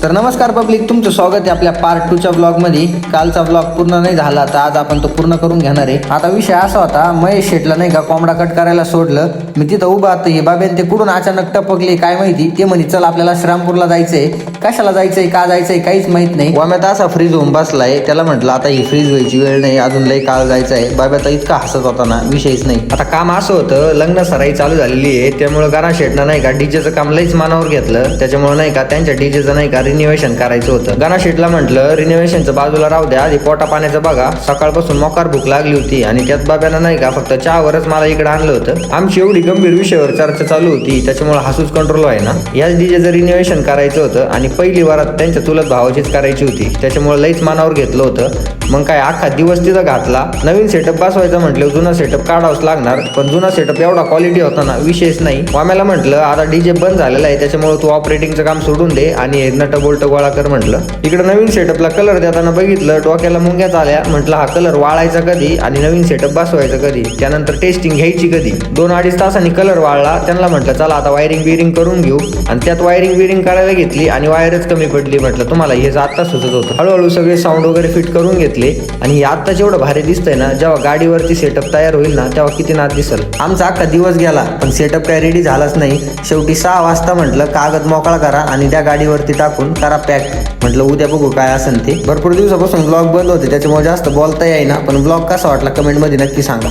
तर नमस्कार पब्लिक, तुमचं स्वागत आहे आपल्या पार्ट 2 च्या ब्लॉग मध्ये। कालचा ब्लॉग पूर्ण नाही झाला तर आज आपण तो पूर्ण करून घेणार आहे। आता विषय असा होता, महेश शेटला नाही का कोंबडा कट करायला सोडलं, मी तिथं उभा होतो। हे बाबेन ते कुठून अचानक टपकले काय माहिती। ते म्हणे चल आपल्याला श्रामपूरला जायचंय। कशाला जायचंय, का जायचंय काहीच माहित नाही। वाम्यात असा फ्रीज होऊन बसलाय, त्याला म्हटलं आता ही फ्रीज व्हायची वेळ नाही, अजून लई काळ जायचंय। बाब्याचा इतका हसत होता ना, विषयच नाही। आता काम असं होतं, लग्न सराई चालू झालेली आहे, त्यामुळे गाणा शेटना नाही का डीजेचं काम लईच मानावर घेतलं। त्याच्यामुळे नाही का त्यांच्या डीजेचं नाही का रिनोव्हेशन करायचं होतं। गाणा शेटला म्हटलं रिनोव्हेशनचं बाजूला राहू द्या, आधी पोटा पाण्याचं बघा। सकाळपासून मोकार भूक लागली होती आणि त्यात बाब्यानं नाही का फक्त चहावरच मला इकडे आणलं होतं। आमची एवढी गंभीर विषयावर चर्चा चालू होती, त्याच्यामुळे हसूच कंट्रोल आहे ना। याच डीजेचं रिनोव्हेशन करायचं होतं आणि पहिली वारात त्यांच्या चुलत भावाचीच करायची होती, त्याच्यामुळे लईच मानावर घेतलं होतं। मग काय अख्खा दिवस तिथं घातला। नवीन सेटअप बसवायचं म्हटलं जुना सेटअप काढावंच लागणार, पण जुना सेटअप एवढा क्वालिटी होता ना, विशेष नाही। वाम्याला म्हटलं आता डीजे बंद झालेला आहे, त्याच्यामुळे तू ऑपरेटिंगचं काम सोडून दे आणि नट बोल्ट गोळा कर म्हटलं। इकडे नवीन सेटअपला कलर देताना बघितलं, डोक्याला मुंग्याच आल्या। म्हटलं हा कलर वाळायचा कधी आणि नवीन सेटअप बसवायचं कधी, त्यानंतर टेस्टिंग घ्यायची कधी। 2-2.5 तासांनी कलर वाळला। त्यांना म्हटलं चला आता वायरिंग बिरिंग करून घेऊ, आणि त्यात वायरिंग बिरिंग करायला घेतली आणि वायरच कमी पडली। म्हटलं तुम्हाला हे आता सुचत होतं। हळूहळू सगळे साऊंड वगैरे फिट करून घेतले आणि हे आत्ता जेवढं भारी दिसतंय ना, जेव्हा गाडीवरती सेटअप तयार होईल ना, तेव्हा किती नाद दिसल। आमचा अख्खा दिवस गेला पण सेटअप काय रेडी झालाच नाही। शेवटी 6 वाजता म्हटलं कागद मोकळा करा आणि त्या गाडीवरती टाकून करा पॅक। म्हटलं उद्या बघू काय असेल ते। भरपूर दिवसापासून ब्लॉग बंद होते, त्याच्यामुळे जास्त बोलता येईना, पण ब्लॉग कसा वाटला कमेंट मध्ये नक्की सांगा।